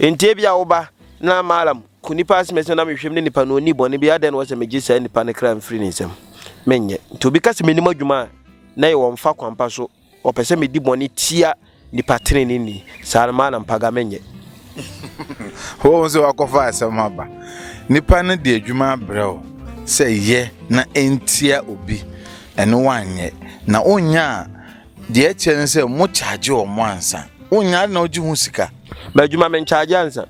Enti bia wo ba na malam kunipa asmese na mehwem ne nipa no ni bone bia den wo se megisa nipa ne kra mfiri ne nsem menye nti obi ka se menim adwuma na ye wo mfa kwampa so opese medi bone tia nipa trene ni sarma na mpaga menye ho so akofa asema ba nipa ne de adwuma brɛo se ye na entia obi eno wanye na onya de eche se mo charge o mo ansa onya na oji hu sika ba adwuma men charge ansa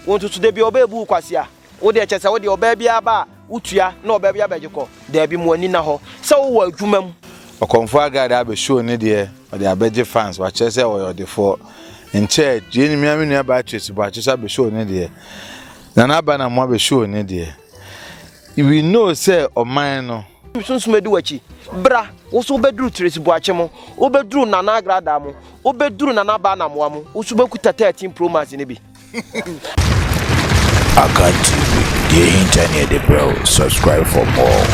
wontutu de bi obebu kwase a wo de eche se wo de oba bia ba utua na oba bia bejeko de bi mo ani na ho se wo adwuma mu okonfo agada be show ne de o de abeje fans wa che se wo de for in church yeni mi aminu ba church ba che se be show ne de na ba na mo be show ne de we know say oman no sunsumedu wachi bra wo so bedru trace buache mo wo bedru na na agrada mo wo bedru na na ba na mo mo wo so bekuta 13 pro max ne bi Akan TV, the internet, the bro. Subscribe for more.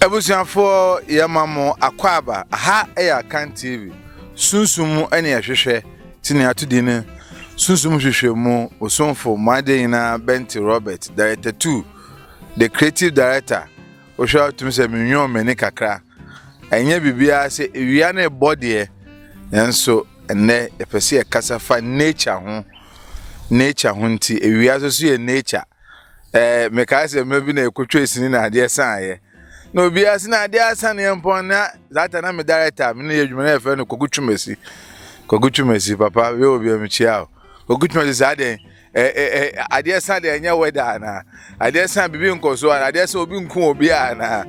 Ebusiafo yamamo akwaba ha Akan TV. Sunsumu ene ahwehwe tini atudi ne. Sunsumu hwehwemu osonfo Madina Benti Robert, director 2, the creative director. Osha tumse minyo meni kakra. Enye bibia se ewia na body enso ene epese e kasafa nature ho. Nature hunti ewia so ye nature meka se mebi na ekotwa esini na ade san ye na obi ase na ade asan ye mpon na zata na me director me na yedwuma na efe no kogutwumesi papa we obi amchia kogutwumesi zade ade asan de enya weda na ade asan bibi nkoso na ade asan obi nku obi ana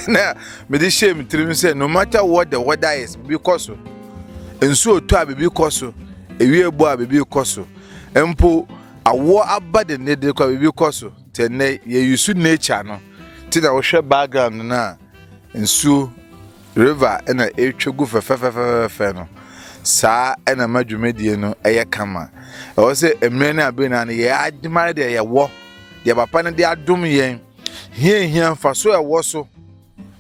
na me di shame trim say no matter what the weather is because ensu otu abibi koso ewie bo abibi koso empo awo abade ne de kwa bibi koso tene ye yusu nature no tina wo hwe background na nsu river ena etwegu fe no saa ena madwumedie no eye kama e wo se emre na abe na ye admare de ye wo de papa ne de adom yen hia faso e wo so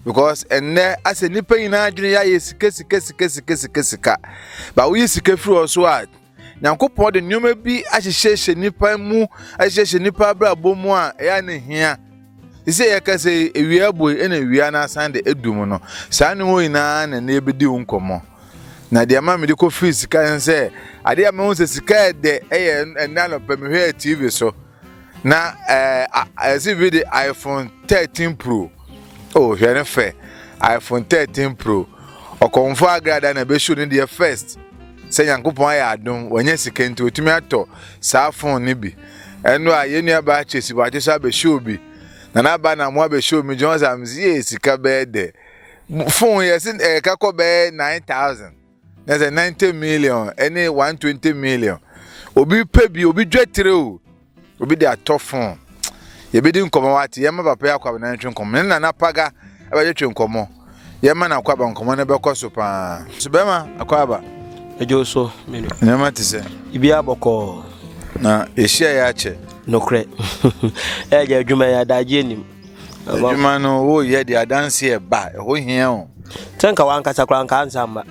because enne ase nipa ina adwene ya ye sika ba wo ye sika firi o so a Nyankopon de nyoma bi ahyehye nipa mu ahyehye nipa brabo mu a ya ne hia ise ye kase ewia boy ena ewia na asan de edum no saa ne ho ina na ebedi nkomo na de ama me de ko free sika nse ade ama ho se sika de ena no pemhwe TV so na as if the iPhone 13 Pro oh hwe fe iPhone 13 Pro okonfo agrada na be show ne de first se Nyankopon ya adom wanye sikenti otumi ato saa phone ni bi eno a yenu aba chesi ba chesa be show bi na ba na mo be show mi Jones amzie sika be de phone yesin ka ko be 9000 na say 90 million any 120 million obi pe bi obi dwetire o obi de ato phone ye be di nkomo wati ye ma papa ya kwa na ntwe nkomo na paga aba dwetwe nkomo ye ma na kwa ba nkomo na be koso pa so be ma akwaba ejoso menu nyama tise ibia boko na ehia ya che nokre eje adwuma ya daje nim adwuma no wo ye de adanse e ba ho hia o tenka wankasa kra nka ansamba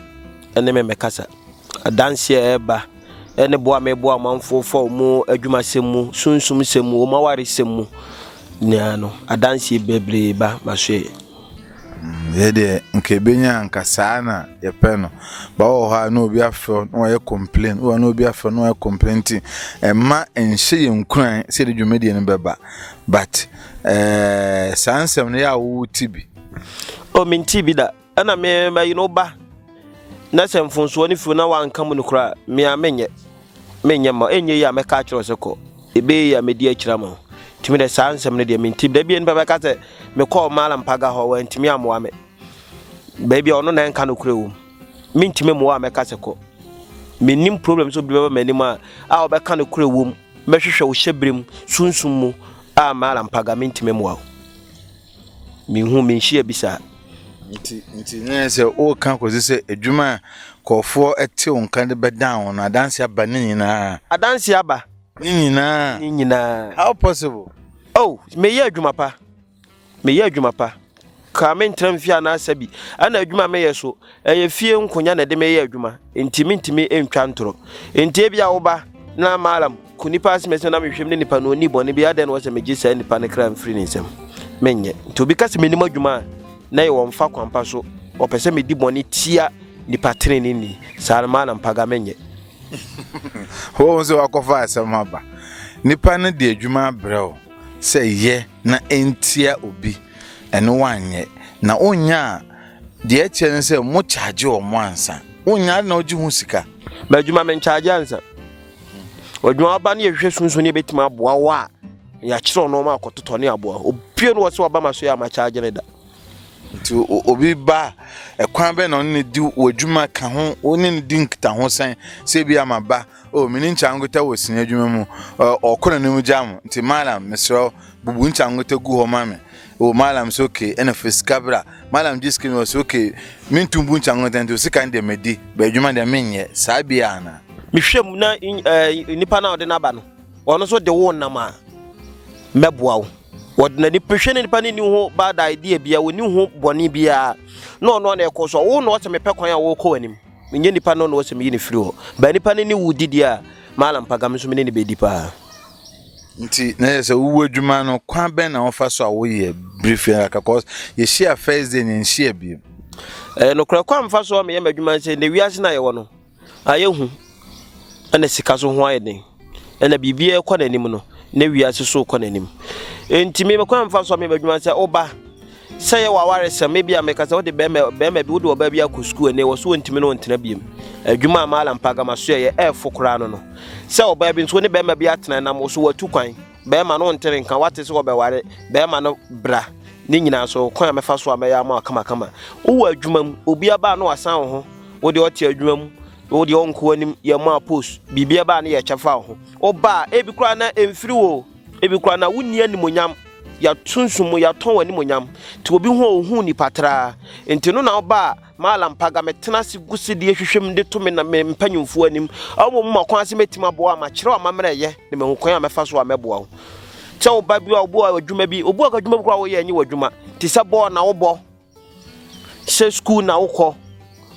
ene me mekasa adanse e ba ene boa me boa manfo fo mu adwuma semu sunsum semu o maware semu nya no adanse bebre ba maswe yede nke benya nka sana ye peno ba wo ha no obi afro no ye complain wo no obi afro no ye complainti ma enhye ye nkran se de dwumedie no beba but sansem no ya wo tibi o min tibi da ana me ma you ba na semfonso ni fu na wanka mu no kra me amenye ma enye ya meka kiro se ko ebe ya medi akira mo timi de sansem no de min tibi da bi en baba ka se me call malam paga ho wa ntimi amoa me baby ono na enka no kurewu min ntimi moa me ka se ko menim problem so bi baba manim a obeka no kurewu me hwehwe wo hyebrem sunsum mu a malam paga min ntimi moa min hu min hye bisa nti ne se o kan ko se edwuma kofo ete on kan de bedan on adanse aba ni nyina adanse aba ni nyina how possible oh me ye adwuma pa ka me ntram fie ana asabi ana adwuma me yeso eye fie nkonya na de me ye adwuma ntimi entwa ntoro enti bia wo ba na malam kunipa asmese na mehwem ne nipa no ni bone bia de no wo se megisa nipa ne kra mfiri ne nsem menye nti obi ka se menim adwuma na ye wo mfa kwampa so opese me di bone tia nipa trene ni salma na mpaga menye wo so akofa asema ba nipa ne de adwuma brɛo se ye na entia obi eno wanye na onya de eche se mo charge o mo ansa onya na oji hu sika ba adwuma men charge ansa odwuma ba na yehwe sunsun ne betima aboa wa ya kire no ma akototo ne aboa obie no wose oba maso ya ma charge ne da nti obi ba ekwan be na ne di odwuma ka ho oni di nkita ho san se bi amaba o mini nchangota wosin adwuma mu okona ne mu jam nti malam mesro bubu nchangota gu ho mame o malam so okay ena fiskabra malam diskin was okay mintumbu nchangota nti sika nde medi ba adwuma de menye sabia na mihwem na nipa na ode na ba no ono so de wo nama meboa wo wode na nipa hwe ne nipa ne ni ho bad idea bia woni ho boni bia no na ekoso wo no se mepɛ kwan a wo kɔ wanim menye nipa no no se me yini firi ho ba nipa ne ni wudidi a malam pagam so me ne be dipa nti na yesa wo adwuma no kwan ben na ofa so a wo ye brief because ye share first day ni share bi no kra kwan fa so me ye madwuma se ne wiase na ye wo no ayehu ana sika so ho ayeden ana bibia ekɔ nanim no na wiase so kɔ nanim enti me kwan fa so me madwuma se oba se ye waware se me bia me ka se wo de be bi wo de oba bia ko school ne wo so ntimi no ntena biem adwuma malam pagama so ye fokora no se oba bi nso ne be bia atena na mo so watu kwan be ma no ntere nka wate se oba ware be ma no bra ni nyina so kwan me fa so ameya ma kama wo adwuma mu obi aba no asan ho wo de ote adwuma mu wo de onko anim ye ma post bibia ba na ye kyefa ho oba ebi kura na emfiri wo ebi kura na wonni animonyam ya tunsumu ya ton wani monyam ti obi hu ni patra enti no na oba malam paga metena si gusi de hwehwem de to me na mpanyumfu anim awo mo makwan se metima bo ama kire o mamre ye ne me kwan amefa so amebo wo che oba bi obo adwuma bi obo akadwuma kura wo ye anyi wadwuma ti se bo na wo bo se school na wo kɔ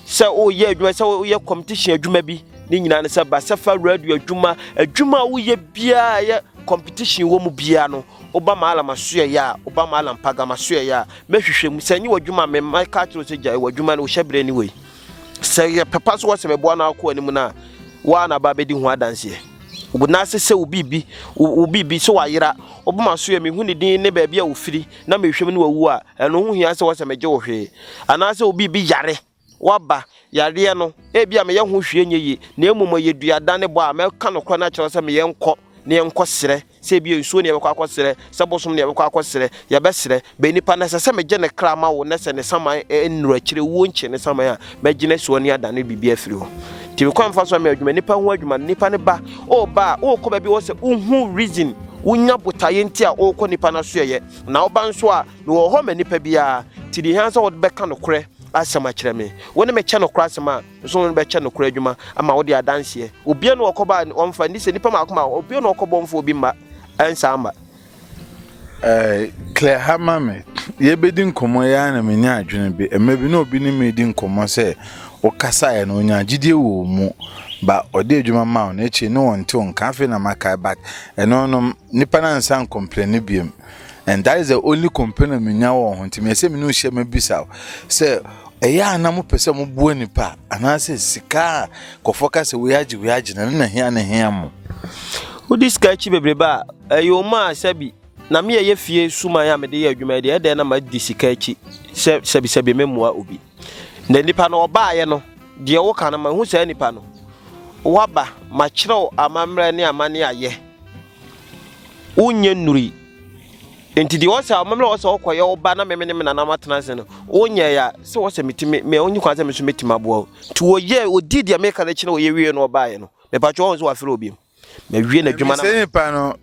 se o ye adwuma se o ye competition adwuma bi ni nyina ne se ba se fa radio adwuma wo ye bia ye competition wo mu bia no oba malam asoya ya oba malam paga masoya ya mehwehwem se nyi wadwuma me maka tro se gya wadwuma no hyebre ni we se ye papa so wose mebo na akọ anim na wa na ba bedi hu adanse obu na se ubibi so wayira oba masoya me hu ni din ne ba bia ofiri na mehwehwem ni wawu a eno hu hia se wose megye wo hwe ana se ubibi yare waba yare no e bia me ye hu hwe nyeyi na emum ye duadan ne bo a me ka no kro na kire se me ye nkɔ ne enkosere se bi ensuo ne ebekwa akosere se bosom ne ebekwa akosere ya besere be nipa na se me gye ne krama wo ne se ne saman enuru akire wo nche ne saman a me gye ne so ne adane bibia afiri ho ti me kwan fa so me adwuma nipa hu adwuma nipa ne ba o ko ba bi wo se unhu reason unya botaye nti a o ko nipa na so ye na oba nso a me wo ho me nipa bia ti di hansa wo be ka no kore asama kire me woni me che no kora asama so no be che no kora adwuma ama wo de adanse obia no okoba onfa ni se nipa makoma obia no okobo mfo obi ma ansa ama Claire Hamame ye bedi nkomo ya na menya adwene bi emabi na obi ni medi nkomo se o kasa ya na onya gidie wo mu ba ode adwuma ma na echi no wonte on kafe na maka back eno no nipa na nsan complain biem. And that is the only complaint me nya wo ho ntime se me no hye mabisa se eya na mo pese mo buo nipa ana se sika ko focus we agi na hia mo udi sika chi bebreba ayo ma sabi na me ye fie suma ya me de ye adwuma de ede na ma di sika chi sabi memua obi na nipa no oba ye no de wo kana ma hu sa nipa no waba ma kire amamre ne amane aye unye nuri enti di wose amamre wose okoye oba na meme ne na na matena se no onye ya se wose mitime me onyi kwanse me so metima abo ti wo ye odidi ameka na kire wo ye wie no oba ye no me pa cho won so wafere obi me wie na dwuma na se nipa no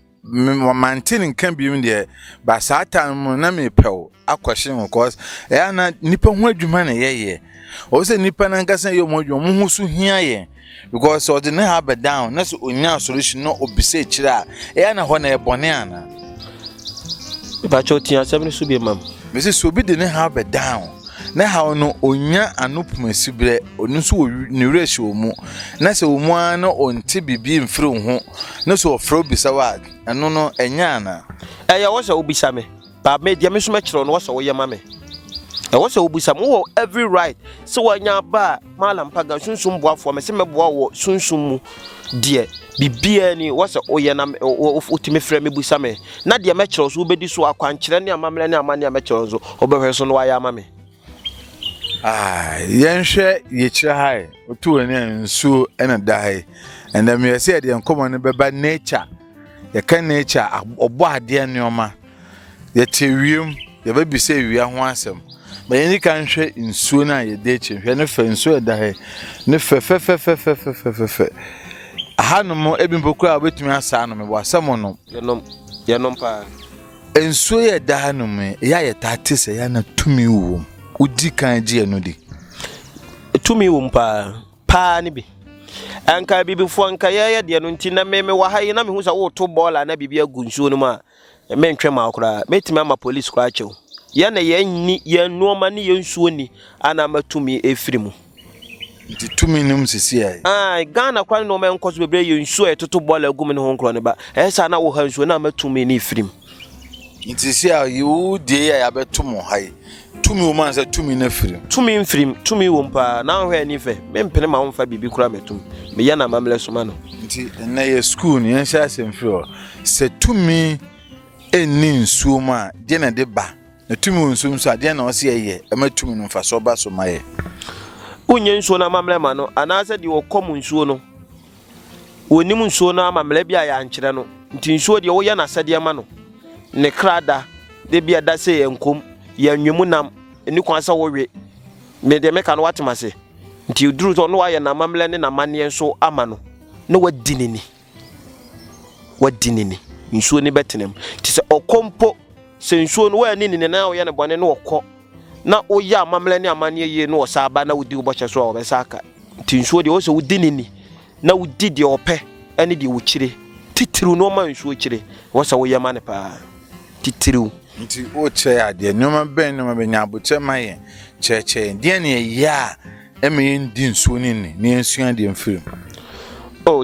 mantin kan biim de ba satan mu na me pew akwhye because ya na nipa hu adwuma na ye o se nipa na nkasa ye mo adwuma mu hu so hia ye because so de na have down na so onya solution no obise kire a ya na ho na e bone ana ba cho tia 7 su bi mam me say so bi de ne ha be down na ha no onya anopumasi bre onu so ni ratio mu na se wo mu an no onte bibi mfiri ho na so ofro bisa wa eno no enya na ya wo se obisa me ba me dia me so me kire no wo se wo ye ma me wo se obisa mo wo every right so wanya ba malam paga sunsun boafo me se me boa wo sunsun mu de bibia ni wo se oye na otime frɛ me busa me na de me kire so obedi so akwankyerɛ ne amamle ne amane me kire so obehwe so no wa ya ma me yenhwe yechira hai otu ani nsu ena dai and them you say the common no beba nature ye kan nature obo ade aneoma ye tewiem ye ba bi say wia ho asem ba yen kan hwe nsu na ye de chi hwe ne fa nsu e dai ne fe ahanom ebi mpokura obetumi asa no me bo asem no yenom pa nsu ye dai no me ya ye tate se ya na tumi wo udi kan ji eno di tumi wo pa ni bi anka bibifo anka ye de no nti na me wa hayi na me hu sa wo to bola na bibia gu nsuo no ma me ntwe ma akora metimi ama police kwa achew ye na ye ni ye nuoma ni ye nsuo ni ana matumi efiri mu nti tumi nim sisi ai Ghana kwa no me nkoso bebre ye nsuo etoto bola gu me no ho nkro ne ba sa na wo ha nsuo na matumi ni efiri mu nti si a you de ya beto hayi tumi wo man say tumi na firim tumi mfirim tumi wo mpa na hwe ani fe me mpene ma wonfa bibi kura metum me ya na mamle soma no nti na ye school ni yen sha semfiro se tumi eni nsuo ma de na de ba na tumi wo nsuo so ade na o se ye e ma tumi no mfa so ba so ma ye unye nsuo na mamle ma no anase de wo kom nsuo no wonim nsuo na mamle bia ya nkyere no nti nsuo de wo ya na sade ma no ne krada de bia da se enkom ya nwemu nam eni kwansa wowe me de meka no watemase nti uduru to no aye na mamle ne na mane nso ama no na wadinini nsuo ni betenem ti se okompo se nsuo no wa ni na oye ne bone no okọ na oya mamle ne amane ye no osaba na wudi uboche so obesaka nti nsuo de o se wudinini na wudi de ope ene de wuchire titiru no ma nsuo chire wo se wo yema ne pa titiru nti o che ade nyoma ben no ma benya aboche maye cheche de ne ya eme ndi nsuo ni ne nsuo ade mfirim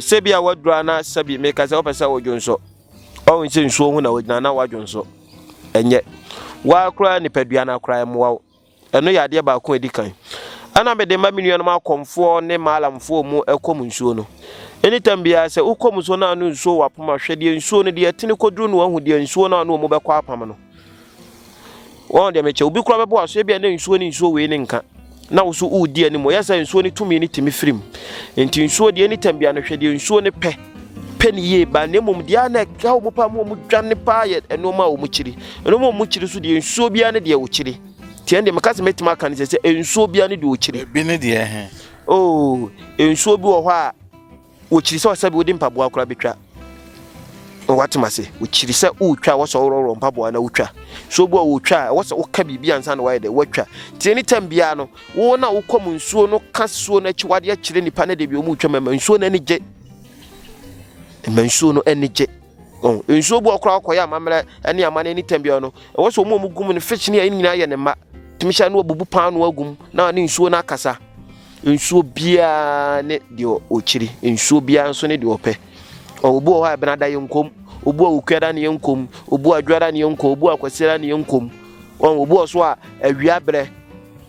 sebi a wadura na sabi me ka se opesa wodwonso o nse nsuo hu na wodina na wadwonso enye wa kura ni padua na kura emwa eno ya ade ba ko edikan ana me de ma minua no makomfo ne malamfo mu ekom nsuo no anytime bia se ukom nsuo na anu nsuo wapoma hwede nsuo no de atini koduru no ahu de nsuo na anu mu bekọ apam no won de meche obi kura bebo aso bia na nsuo ni nsuo we ni nka na wo so udi ani mo yesa nsuo ni tumi ni timi firim enti nsuo de anytime bia no hwede nsuo ni pe ni ye ba ne mum dia na ka wo pa mo dwane pa ye eno ma wo mu kiri eno ma wo mu kiri so de nsuo bia ne de wo kiri tie ende makase metima kan se nsuo bia ne de wo kiri bi ne de he nsuo bi wo hɔ a wo kiri se wasabi wo de mpaboa kura betwa watemase wo kiri se wo twa wo so roro mpaboa na wo twa so bo wo twa wo se wo ka bibia nsa na wa de wo twa tie ni tambia no wo na wo kom nsuo no kasuo na chi wade akire nipa na de bi o mu twa mema nsuo na ni je mensuo no enije nsuo bu okra akoya amamre ene amane ni tambia no wo so mo gum no fish ni nyina ye ne ma timisha no obubu pan no agum na ne nsuo na akasa nsuo bia ne de okiri nsuo bia nso ne de ope obu o ha benada ye nkom obu okwada ne ye nkom obu adwara ne ye nkom obu akwasira ne ye nkom obu oso a awia bre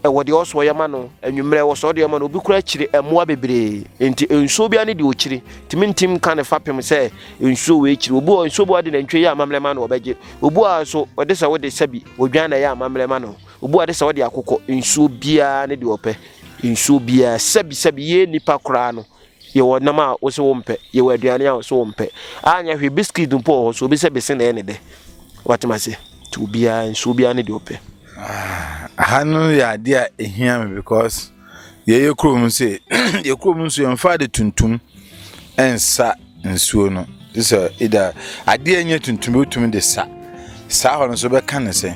wo de oso yema no anwumre wo so de yema no obi kura akire emoa bebre enti ensuo bia ne de okire timintim kan ne fapem se ensuo we akire obu ensuo bo de na ntwe ya amamlema no obeje obu aso ode se wo de sabi odwan na ya amamlema no obu ade se wo de akokọ ensuo bia ne de ope ensuo bia sabi ye nipa kura no ye wo nama wo se wo mpe ye wo aduane a wo se wo mpe anya hwe biscuit mpo so obi se bese na ene de watemase tu bia ensuo bia ne de ope hanu ya dia ehia me because ye krom say ye krom nso ye mfa de tuntum ensa nsuo no this ida ade anya tuntum betum de sa ho no so be kan se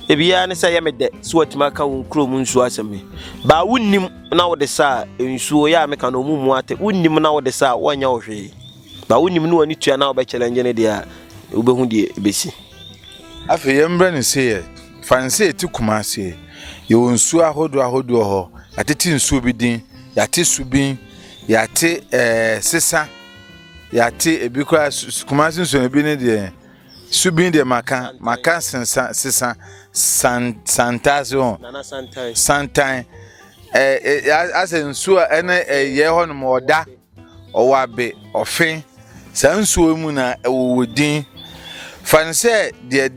ebia ne say ye me de so watima ka won krom nsuo asemi ba wunnim na wo de sa nsuo ya me ka no mumu ate wunnim na wo de sa wonya wo hwe ba wunnim no ani tua na wo be challenge ne dia wo be hu de besi afi ye mbra ne say fanse ti Kumasi ye nsuo ahodo ho atete nsuo bi din yate subin yate sesa yate ebi kwa Kumasi nsuo bi ne de subin de maka sesa santazo nana santai santan ase nsuo ene ye ho no moda owabe ofen san nsuo mu na ewodin fanse de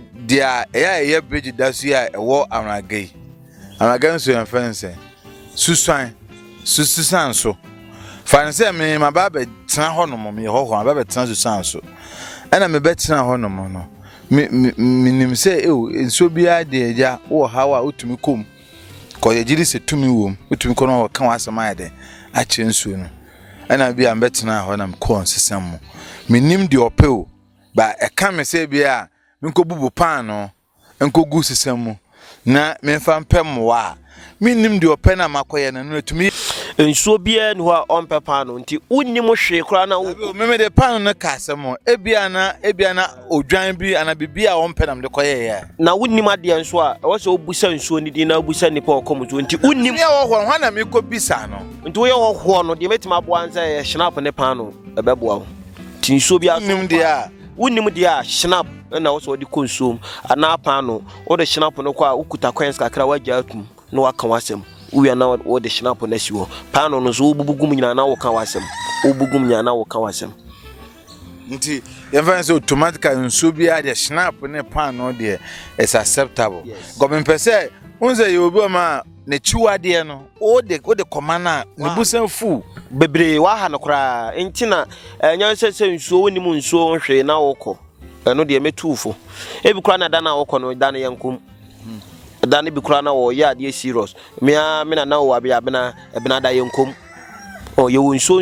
ya bridge dasu ya ewo amragai nsuo ya fanse susan so fanse me mababe tena ho no me ho mababe tena susan so ana me betena ho no no minim se nsuo bia de eja wo hawa utumi kom ko yegiri se tumi wom utumi ko no kan wasama ya de a che nsuo no ana bia mbetena ho na mko nsesam mo minim de opeo ba e ka me se bia nko bubu pan no nko gu sesam mo na me fa mpem wa minim de ope na makoye na no tumi nsuo bia no a on pepa no nti unnim hwe kra na me de pan no ka asem ebia na odwan bi ana bibia on pe na me koye ya na unnim ade nso a wo se obusa nsuo ni di na obusa nipa okomuto nti unnim ya wo ho na me ko bisa no nti wo ye ho no de metima abo anza ye snap ne pan no ebeboa wo ti nsuo bia unnim dia snap na wo so de konsuom ana pan no wo de snap no kwa ukuta coins kakra wagya atum no waka wasem uya na wo de snap na siwo pano no so ubugum nyina na wo ka wasem ubugum nyina na wo ka wasem nti yemfa so automatically nso bia de snap ne pano de is acceptable government pese unze yobo ma ne chiwade no o de komana ne busan fu bebre wa ha no kra ntina enya se nsuo wonimu nsuo hwe na wokọ eno de metufo ebi kra na da na wokọ no da na yankum dani bi kura na wo ya de serious me na wo abia bena da yenkom o ye won so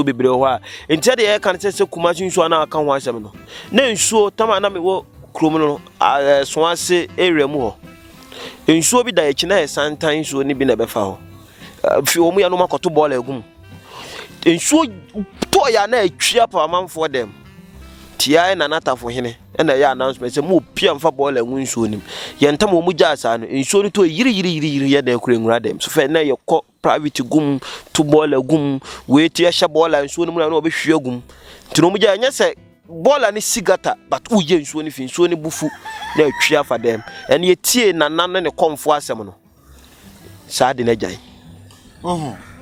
bebre ho a enti de ye kan se Kumasi nsuo na aka ho asem no na nsuo tama na me wo krom no so ase area mu ho nsuo bi da ye kina e santan nsuo ni bi na befa ho fi omu ya no makoto ball egum nsuo to ya na atwia pa amanfo dem tia na natafo hene na ya announcement say mo pia mfa ball enwu nsuo nim ye ntam mo mugya asa no nsuo ni to yiri ya na kure nwura dem so fe na ye kọ private gum to ball gum we tia sha ball nsuo ni mu na obehwe gum tino mugya nya se ball ni sigata but uye nsuo ni fi nsuo ni bufu na atwia fa dem en ye tie na nan ne komfo asem no sa de na gyan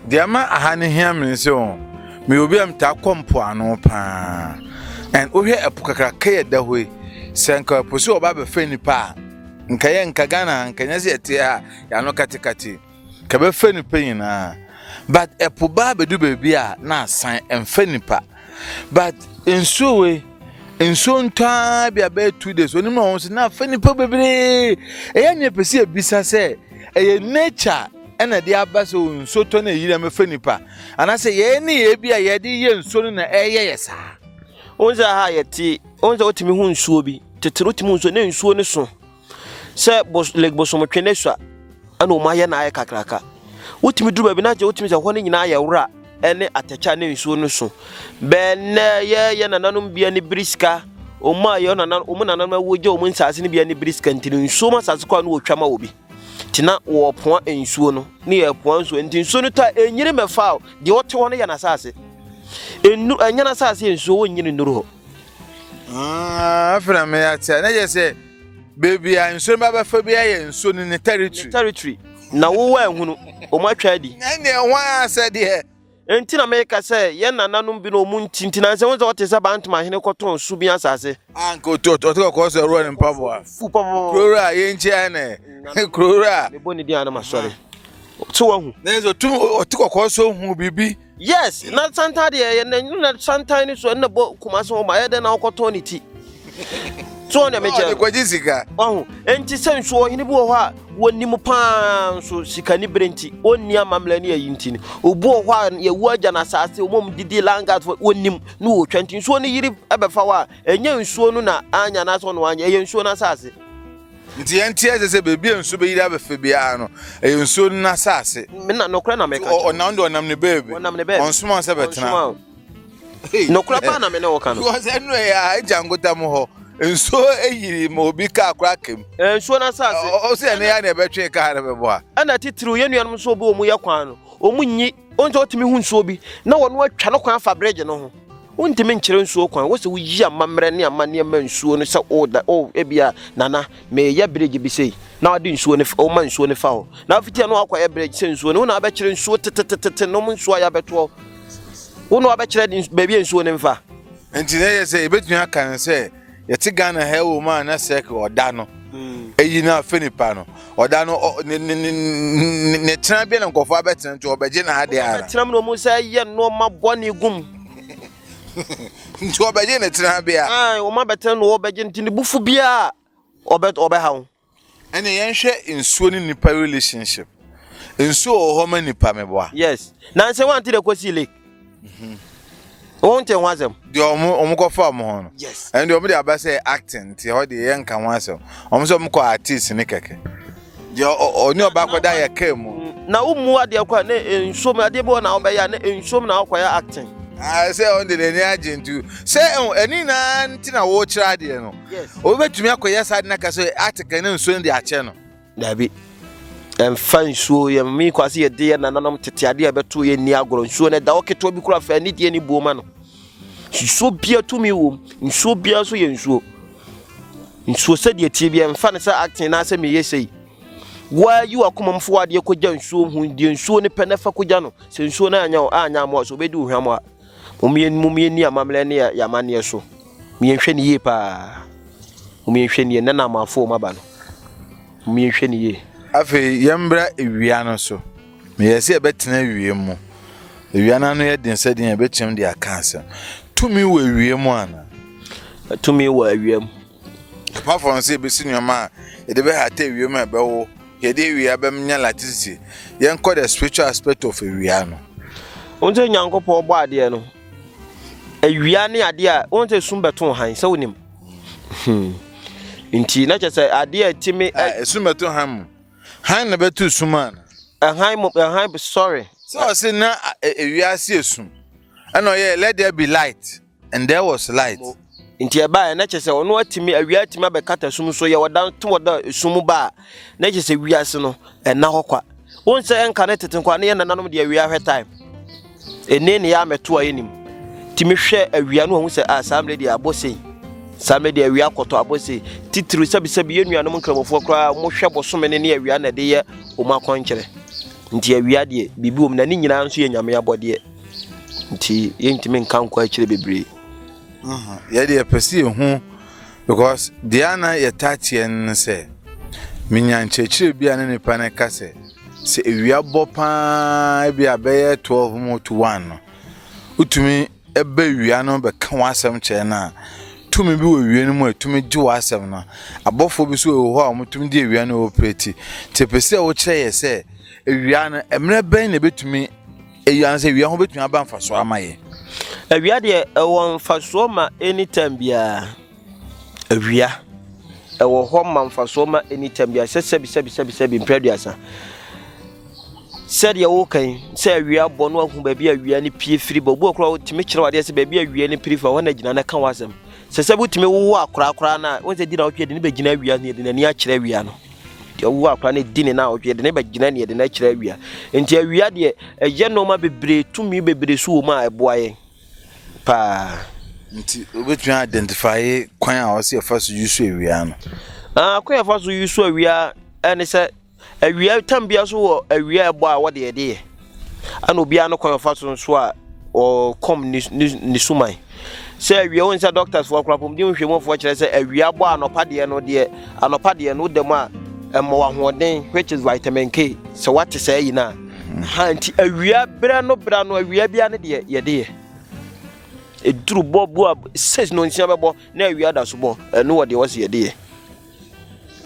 dia ma aha ne hia me se o me obi am ta kompo ano pa and ohwe epukakra kaya da hoi senka posi oba be feni pa nka ye nka Ghana nka nya se ete a ya no katikati ka be feni pa nyina but epuba be du bebi a na san emfeni pa but ensuwe nta bia be 2 days oni ma won se na feni pa bebre eya nya pesi ebisa se eye nature ena de abase nso to na yire me feni pa anase ye ni ye bia ye de ye nso na eye yesa onza ha yeti onza otimi hu nsuo bi tetero timi nsuo na nsuo ne so se legbosom twene so ana o ma ye na aye kakraka otimi duru ba bi na je otimi se ho ne nyina aye wura ene atacha na nsuo ne so be na ye nananum bia ne briska o ma ye nanan o mu nanan woje o mu nsase ne bia ne briska ntini nsuo ma sase kwa no otwama obi tina wo poa nsuo no ne ye poa nsuo ntini nsuo no ta enyire mefa de wote ho ne ye na sase enu anyana sase nsuo wonyine nuru ho afra me atia na je se baby a nsuo ba fa bia ye nsuo ne territory na wo wa ehunu o ma twa di ne ho ase de enti na me ka se ye nananum bi no mu ntintina se won se bantuma hene koton su bi asase anko to ko se ro ne mpabo fu pabo krora ye nchi ane krora me boni di ana ma sorry so wa hu na zo tum otiko ko so hu bibi yes na santa de na santa ni so na bo Kumasi ho ma ye de na okoton ni ti so na me je ko jisika ohu enti sensu o hini bi wo ho a woni mu pan so sika ni brenti onni amamla ni ayinti ni obu wo ho a ye wu aja na sase o mom didi langa wonnim no wo twanti so ni yiri abefa wa enya nsuo no na anya na so no anya ye nsuo na sase nti enti eze bebi nsuo be yiri abefa bia no e nsuo na sase me na nokra na me ka onam ne baby onsuma se betena nokra pa na me ne wo ka no was enu ya ejangota mo ho nsuo eyiri ma obi ka akrakem nsuo na sase o se ne ya na ebetwe ka na bebo a ana titiri ye nuanom so obi omu ye kwan no omu nyi onje otimi hu nsuo bi na wono atwa no kwan fa bridge no ho wontimi nkyere nsuo kwan wo se wo yi amamre ne amane ma nsuo no se o ebia nana me ye bridge bi sei na wade nsuo ne o ma nsuo ne fa ho na afiti no akwa ye bridge se nsuo no na abekere nsuo tetetete no mu nsuo ya beto wo no abekere baby nsuo ne mfa enti ne ye se ebetumi aka ne se yeti Ghana he wo ma na sek oda no eyi na fenipa no oda no ne tena bia na nkofo abetena nti obeje na ade ara tena no mu say ye no ma boni gum nti obeje ne tena bia o ma betena no obeje nti ne bufu bia obe ha ho ene yenhwe nsuo ni nipa relationship nsuo ho ma nipa meboa yes na se wanti de kosi lake wonte wazem de omukofa mo ho no yes and de omde abase acting ti ho de yenka wasem omso omko artist ni keke de oni oba koda ye kemu na umu ade kwa na nsom ade bo na obeya na nsom na akwaya acting say on de ni agentu say eni na ntina wo kira de no yes obetumi akoya side na kaso article na nso de ache no dabi fan nsuo ye mi kwase ye de na nanom tete ade abeto ye ni agoro nsuo na da oketo bi kura fa ni de ni buoma no nsuo bia tumi wo nsuo bia so ye nsuo se de tie bia mfa ne sa acting na se me ye sei wa yu akomamfo ade ko gya nsuo hu de nsuo ne pɛ na fa ko gya no se nsuo na anya mo so bedi uhwam a mumie ni amamle ne ya mane so mie hwɛ ne ye pa mumie hwɛ ne na mafo maba no mie hwɛ ne ye afi yembra ewia no so me yesi ebetena ewie mu ewia na no ye den sadin ebetim de akansa tumi wo ewie mu ana tumi wo ewie mu apart from say be sinoma e de be ha ta ewie mu ebe wo ye de ewia be mnya latisi yen call the spiritual aspect of ewia no onje nyankopɔ bɔ ade no ewia ne ade a onje sum beton han sɛ wonim nti na kyese ade a timi sum beton han han na betu suman han sorry so say na ewia se esum and yeah let there be light and there was light nti eba na kyese ono atimi ewia atimi abekata sum so ye wodan to woda sum ba na kyese wiase no na hokwa wonse enka na tetenkwa na ye nananom de ewia hwe time ene ne ya meto ayenim timi hwe ewia no hu se asamle de abose samle de ewia koto abose titiri sabi ye nuanom nkramofo kra mo hwe bosome ne ewia na de ye o makonkyere nti ewia de bibi om na ni nyina nso ye nyame abode nti yentimi nkanko akire bebre yeah de pesi hu because diana ye tatien se minyanchechire bia ne nipa ne kase se ewia bopa bia be 12 mo to 1 utumi ebe wia no be kan wasem che na tumi bi wo wie no mu atumi gi wasem na abofo bi so ho a mutumi di ewia no operate te pese wo kire ye se ewia no emre ben na betumi ewia se ewia ho betumi aba mfaso amaye ewia de won mfaso ma anytime bia ewia ewo ho ma mfaso ma anytime bia sebi mpreduasa said ya wokan say awia bɔ no ahu ba bia awia ne pie firi bo kura timi kyerɛ wade se ba bia awia ne piri fa wana gina na kan wasem sɛ butimi wo akora na wonse di na wotwe de ne ba gina awia ne de na ni akyerɛ awia no de wo akora ne di ne na wotwe de ne ba gina ne de na akyerɛ awia enti awia de ɛyɛ no ma bebre tumi bebre so wo ma ɛboa yɛ pa nti obetumi identify kwan a wɔse fa so use awia no kwan fa so use awia ɛne sɛ awia tambia so wo awia ebo a wode yede ana obia no kwan fa so so a o kom ni sumai se awia won se doctors for krapom di nhwemo fo kire se awia bo anopa de no de anopa de no dem a emo wa hoden which is vitamin K so what say yi na anti awia bra no awia bia ne de yede eduru bobo says no nsia bebo na awia da so bo no wode wo se yede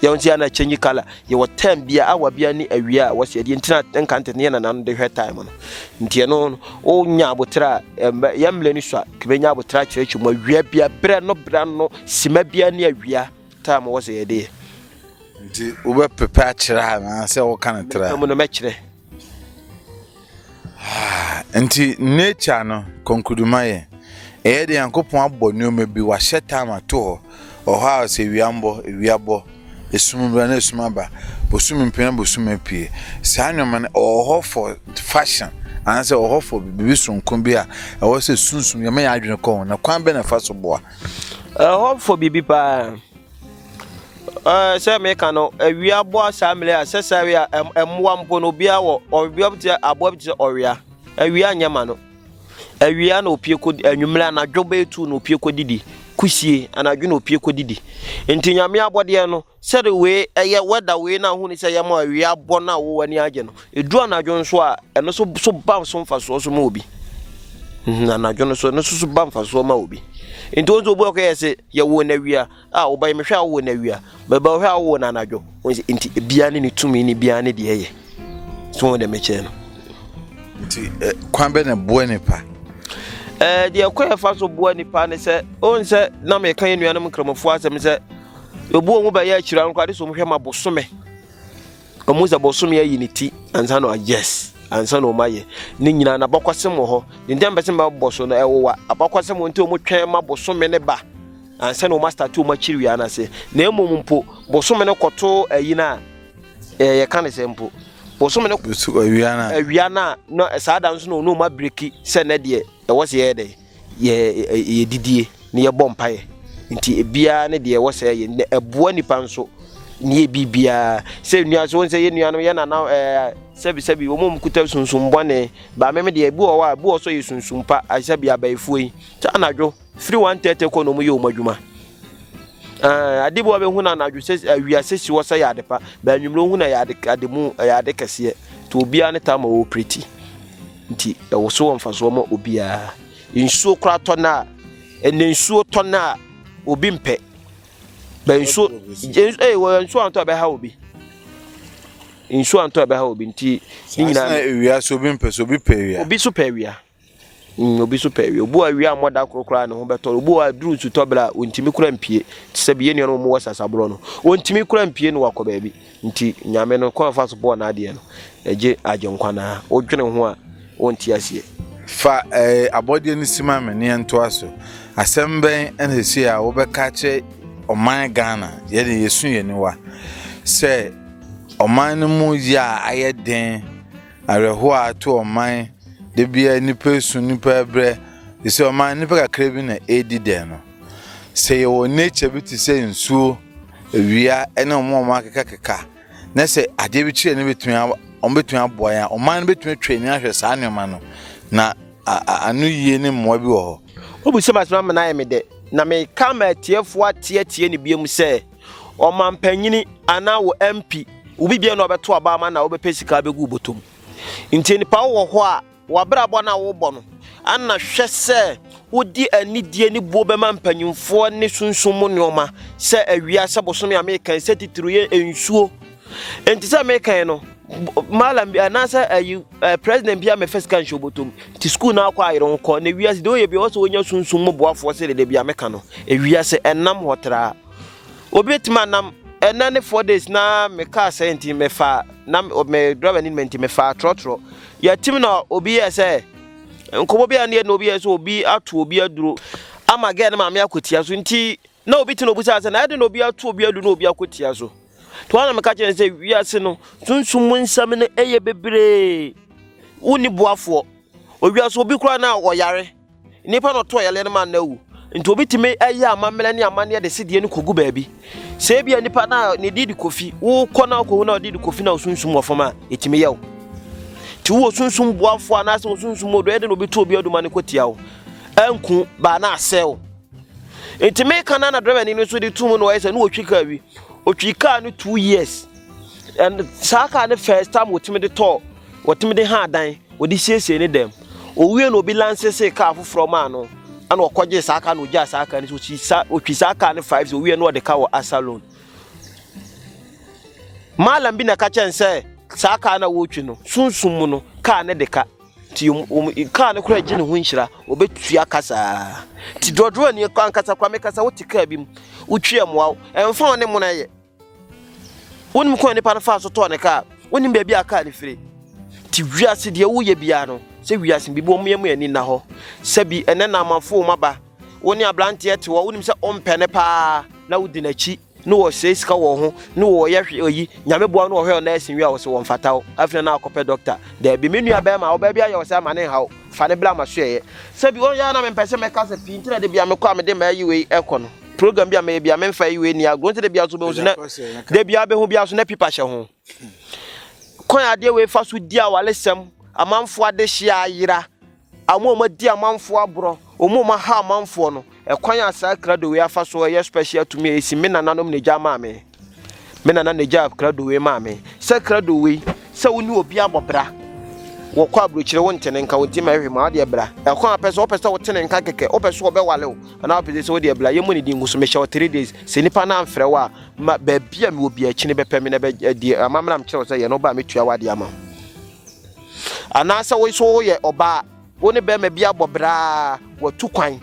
ya wonti ana change color ye wo time bia awa bia ni awia wo se de ntina nkante ne na nan de hwe time no ntie no o nya abotra ya mle ni so kebenya abotra kyerɛkyerɛ mo awia bia bra no sima bia ni awia time wo se ye de nti wo be prepare kyerɛ na se wo kan tra mo no me kyerɛ nti nature no konkuduma ye de yankopon abɔ nneoma bi wa hyɛ time ato oha se wiambo esum bra na esum aba bosum mpena bosum apie saa nwoma na oho for fashion and say oho for bibi sonkon bi a e wo se sunsum ya ya adwene ko na kwan be na fa so boa oho for bibi pa say me kan no wiabo asamle asesari emwa mpo no bia wo obia bti abo bti oria awia nyama no awia na opie ko anwumla na dwobe tu na opie ko didi kusie anadwo na opie ko didi enti nyame abode no sere we eye weda we na hu ni se yema awia abo na wo wani age no edu anadwo nso a eno so ba so mfa so ma obi anadwo no so ba mfa so ma obi enti onzo obo ko yese ye wo na wia oba me hwa wo na wia baba hwa wo na anadwo enti bia ne tumi ni bia ne de ye so de meche no enti kwan be na bo nipa de akwa fa so bo nipa ne se on se na me kan nuanum kramofo asem se obo mu ba ya akira nkwade so mohwe ma bosome omuza bosome ayi ni ti ansa no yes ansa no maye ni nyina na bakwasem ho ni ndem bese ma boso no ewowa abakwasem nti omu twen ma bosome ne ba ansa no master tu ma chiri wi anase na emom mpo bosome ne koto ayi na ye kan se mpo bosome ne awia na no saada nso no ma breki se ne de e wo se ye de ye didie ne ye bompaye nti ebia ne de wo se ye ne eboa nipa nso ne bibia se nua so se ye nua no ye na na sebi omom kuta sunsum bone ba me de ebu o wa bu so ye sunsum pa asebi abaifu yi ta anadwo 3130 ko no mu ye omadwuma adibo be hu na anadwo se awia sesi wo se ya adepa ba nwumro hu na ya ademu ya adekase to obia ne ta ma o pretty nti e wo so won fa so ma obia insuo kra to na enensuo to na obi mpe ba insuo wo insuo anto be ha obi insuo anto be ha obi nti nyina ewia so obi mpe so obi pewia obi so pewia obi so pewia obu awia moda krokra ne ho beto obu adru su tobla ontimi kura mpie tisabe ye no mo wasasabro no ontimi kura mpie no wakọ baabi nti nyame no kwa fa so bo na ade no eje agenkwa na odwene ho a onti asie fa abode ni sima me ne nto aso asemben enesi a wo beka che oman Ghana ye de yesu ye ni wa se oman mu ya ayeden areho ato oman de bia ni pesu ni pebre se oman ni peka krebi na edi de no se ye wo nature bi ti se nsuo ewia ene omo akeka na se ade bi chire ne betun betun aboa ya oman betun twani ahwe saa nyoma no na anu yie ne mmoa bi wo ho obu se masema na ye me de na me kama tiefo atie ne biem se omampanyini ana wo MP ubi bia no obeto aba ma na obepesika begu botom nti nipa wo ho a wabrabo na wo bo no anna hwe se wodi anidie ni bo be mampanyimfo ne sunsum neoma se awia se bosome American se titru ye ensuo enti se American no malam bi anasa president bia me first kan show botom ti school na akwa ayron ko na wiase de oye bi wo so onya sunsum mo boafo se de bia meka no wiase enam hotra obetima nam enane 4 days na me ka senti me fa na me driver ni menti me fa trotro ya tim na obi ye nkobo bia ne na obi ye so obi ato obi aduro ama ga na ma me akotia so nti na obi ti no busa se na ade na obi ato obi adu na obi akotia so to ana me ka chen se wiase no sunsum nsam ne eye bebre uni boafo owiase obi kura na oyare nipa no to yale ne ma na wu nti obi time eye amamele ne amane de sidie ne kogu baabi se bia nipa na ne didi kofi wo kona ko na didi kofi na sunsum wofama etime yawo ti wo sunsum boafo anase wo sunsum odo ede no obi to obi aduma ne kotia wo anku ba na asel etime kana na driver ni so di tumu no yesa no otwika wi otwika no 2 years and saka ne first time wotime de to wotime de ha dan wodi siesie ne dem owie no obi lance se ka afoforo ma no ana okoje saka no gya saka ne so otwi saka ne 5 owie no de ka wo asalon malam bi na ka chen se saka na wotwi no sunsum no ka ne de ka ti ka ne kura gine ho nhira obetua kasa ti dodro ni kan kasa kwa me kasa wotika bi utwi amwa emfa ne mo na ye wonim ko ne pa fa so to ne ka wonim bia bia ka ne fire ti wiase de wo ye bia no se wiase bi bo mo ani na ho se bi ene na amafo maba woni ablante ete wo wonim se ompe ne pa na wodi na chi no wo se sika wo ho no wo ye hwe oyi nyame boa no wo hwe na asin wi a wo se wo mfataw afina na akopɛ doctor da bi me nua ba ma wo ba bia ye wo se ama ne hawo fa ne bla ma so ye se bi on ya na me pese me kasa pintina de bia me kwa me de ma yi we ekɔ no program bia me bia me mfa yi we ni agro nte de bia so be so na de bia be ho bia so na pipa hye ho kon ade we fa so di awale sem amanfo ade hye ayira amo ma di amanfo abro omo ma ha amanfo no ekwan asa krado we afa so ye special to me esi me nananom ne gya ma me nana ne gya krado we ma me se krado we se woni obi abobra wo kwa abrochire wo ntene nka wonti ma hwe ma de bra ekwan apese wo pese wo tene nka keke wo pese wo be wale wo ana pese se wo de bra ye mo ne di nguso me hye 3 days se nipa na amfre wa ma ba bia me obi akini be pɛ me na be di amamram kire wo se ye no ba metua wade ama ana se wo so wo ye oba wo ne be ma bia bobra wo tu kwan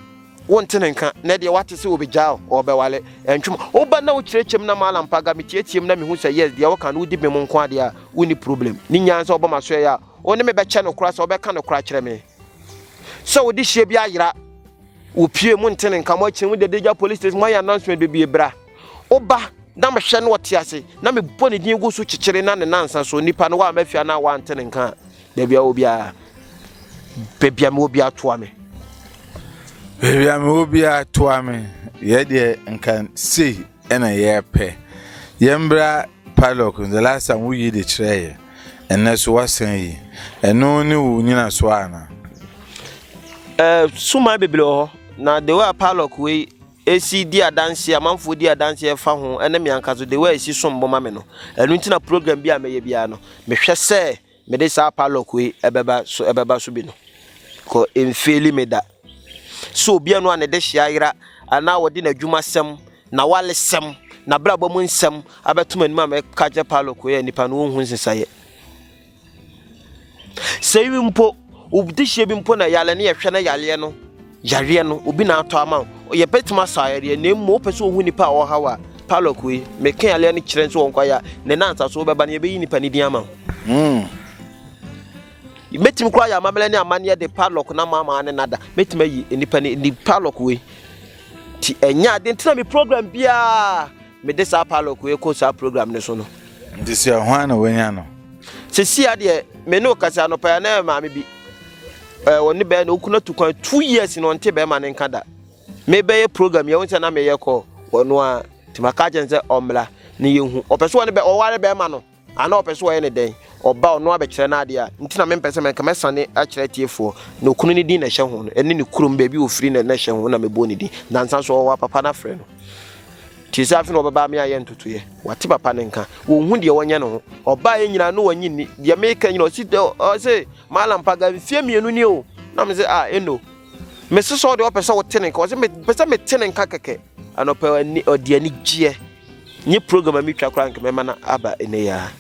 wonte nka na de wate se obegya obewale entwum oba na wo kirechem na malampa ga metietim na me hu se yes de wo kan wo di me mo nko ade a woni problem ni nyansa oba maso ya oni me be che no kura se obeka no kura kire me so wo di hie bia yira wo pie mo nte nka mo akyin wo de deja police station mo ya announcement be bie bra oba na me hwe no wote ase na me bo ne din gu so kikire na ne nansa so nipa no wa mafia na wa nte nka da bia obia bebia me obia toa me baby, I'm Obia Twame. Yet, and can see and a year pay. Yembra Palok, the last time we did the tray, and that's what saying, and no new Nina Swana. So my baby, now the way Palok we AC dear dance, a month for dear dance here for home, and me uncle the way she some bomameno, and winter program be a maybiano. Me shall say, me this our Palok we a baba so a baba subino. Ko in faili me that. So bia no ane de hia yira ana wodi na dwuma sem na wale sem na brabo mu nsem abetuma nima me kaje paloko ye nipa no hu nsesaye sei mpo obdi hie bi mpo na yale ne ye hwe na yale no yare no obi na ato ama ye betima saare na mo pese ohu nipa wo hawa paloko ye me kan yale ne kire nso wonko ya ne nansa so beba ne ye be yi nipa ni din ama metim kwa ya mamele ne amane de padlock na mama ne nada metim ayi enipa ni padlock we ti enya de ntina me program bia me de sa padlock we ko sa program ne so no ndisi ahwa na wenya no se sia de me no kasa no pa na ma me bi woni be na okuna tukwan 2 years no nte be ma ne nkada me be ye program ye wonse na me ye ko wono a ti maka jense omla ne yehu opeso woni be o ware be ma no ana opeso ye ne den oba ono abekire na ade a ntina me mpese me kama sane akire tiefo na okunu ni din na hye ho no ene ne kurum ba bi ofiri na hye ho na mebo ni din nansa so wa papa na frɛ no tisa afi no baba me aye ntotoye wate papa ne nka wo hu de wonye no oba ye nyina no wanyi ni de me ka nyina o se malam paga mfie mienu ni o na me se eno me se so de opese wo tene nka o se me pese me tene nka keke anopa ni odi ani gie ni program mi twa kra nka me mana aba ene ya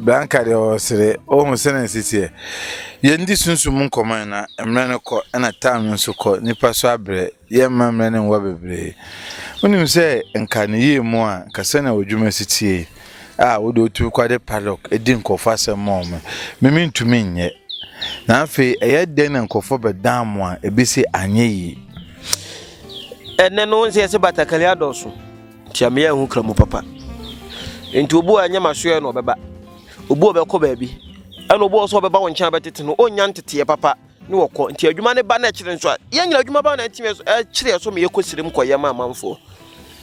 Banka de osere o hu sene sisi ye ndi sunsum nkoman na emre ne ko na time nso ko nipa so abre ye mamre ne nwa bebre onim se nka ne ye mu a kase na odwuma sitie wo do tu kwade padlock edi nkofo asem me ntumi nye na afi eye den na nkofo bedam a ebisi anye yi ene no nse se batakali adoso tiame ya hu kramu papa enti obu anya masoe no beba obu obekọ baabi ana obu oso beba woncha betete no onya ntete papa ne wokọ enti adwuma ne ba na kire nso ya nyina adwuma ba na ntime so kire so me yekosirim koye ma amanfo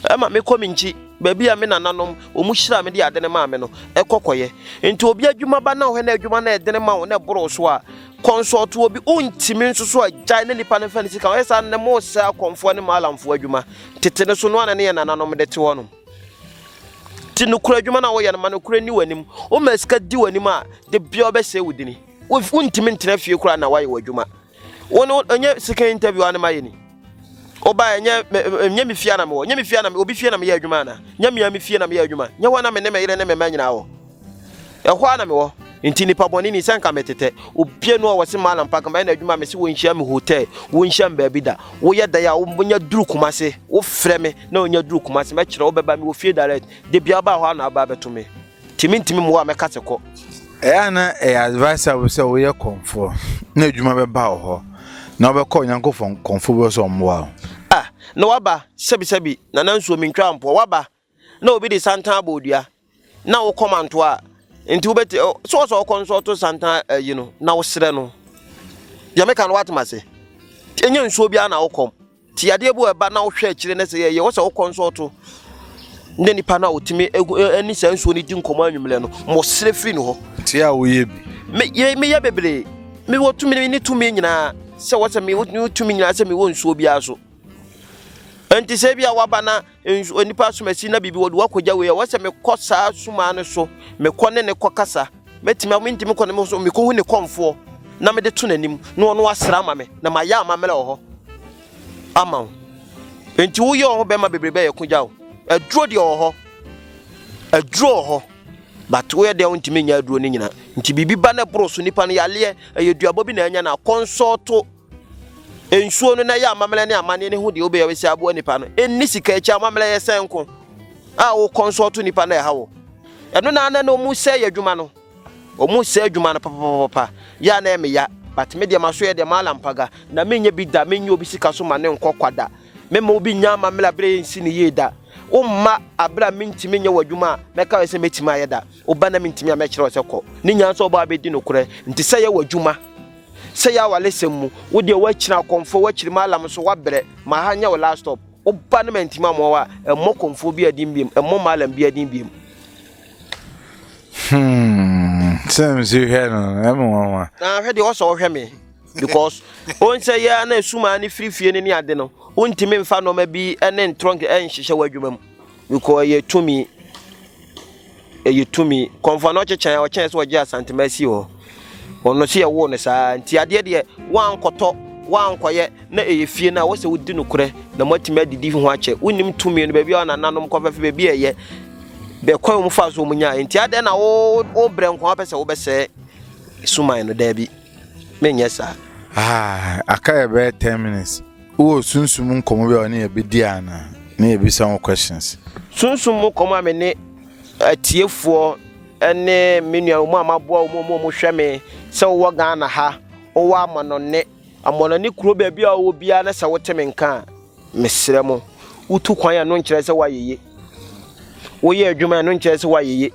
ama me kominchi baabi a me nananom omu hira me de ade ne ma me no ekokoye enti obi adwuma ba na ho na adwuma na ede ne ma wo na boro so a consult obi untimi nso so agya ne nipa ne fa ne sika o yesa ne mo sa konfo ne malamfo adwuma tete ne so no ana ne ye nananom de te wono tinu kura adwuma na wo ye na kura ni wanim o maska di wanim a de bia obese wudini untimi ntena fie kura na waye wadwuma wono onye sika interview ana maye ni oba nya mi fia na me wo nya mi fia na me obi fia na me ye adwuma na nya mi fia na me ye adwuma nya wana me ne me yire ne me manyina wo ehwa na me wo nti nipa boni ni sanka metete obie no wo se malam paka me na adwuma me se wo nhia me hotel wo nhia me baabi da wo ye da ya wo nya duru kumase wo frɛ me na onya duru kumase me kyerɛ wo beba me wo fie direct de bia ba hɔ na aba beto me timi mo wa me ka sekɔ ana advice I will say we are comfort na adwuma beba hɔ na obekɔ nyankofo konfo bo so mwa na waba sebi na nansuo mentwa mpo waba na obi de santan abodua na wo komanto a enti wo beti so konso santan yi no na wo sere no ya meka no watmase enye nsuo bia na wo kom ti ade bu eba na wo hwe akire na se ye wo se wo konso to ne nipa na otimi ani sansuo ni di nkomo anwumle no mo sere firi no ho ti a wo ye bi me ya bebre me wo tumi ni tumi nyina se wo se me wo tumi nyina se me wo nsuo bia so enti se bia waba na onipa somasi na bibi wodu akogya we wo se me kosa suma ne so me kone ne kokasa metimi amintimi kone me so me ko hu ne komfo na me de to nanim na ono asra ma me na ma ya amamele ho ama enti wo ye ho be ma bebrebe ye kogya wo aduro de ho aduro ho but we de ontimi nya aduro ni nyina nti bibi ba na broso nipa no yale ayeduabo bi na anya na consulto ensuo no na ya amamele ne amane ne hu de obe yawesi abo nipa no enni sika echa amamele ye senko a wo consulto nipa na ya hawo eno na na no mu se yadwuma no o mu se adwuma no papa ya na eme ya but me de maso ye de malampaga na menye bi da menye obi sika so ma ne nkokwada mema obi nya amamele abre nsi ne ye da umma abra mintimi nya wadwuma meka we se metimi ayeda oba na mintimi a mekere wose ko ni nya so oba abedi no kure nti se ye wadwuma se ya walesemu wo de wakira konfo wakiri malam so wabre ma ha nya wo last stop oba na mintimi amowa emmo konfo bi adin biem emmo malam bi adin biem Sam see here no emmo na hwe de wo so hwe me because on say ya na suma ni frifie ni ade no untimi mfa no ma bi ene ntronk enhihye wadwuma mu because ye tumi konfa no chechan o chen so oje asantemasi ho ono se ye wo ne sa nti ade de wankoto wankoye na eyefie na wo se wudi no kure na matimi adidi ho ache unim tumi no ba bi ona nanom kofafe ba bi eye be kwa mu fa so mu nya nti ade na wo bre nko apese wo be se suman no da bi menye sa akaya be 10 minutes wo sunsum nkomo be oni ebedi ana na ebisa won questions sunsum nkomo amene atiefo ene menua mu amaboa mu hweme se wo Ghana ha wo amonone kuro ba bia wo bia na se wo teme nka mesrɛ mo utu kwan ya no nkyerɛ se wayeye wo ye adwuma no nkyerɛ se wayeye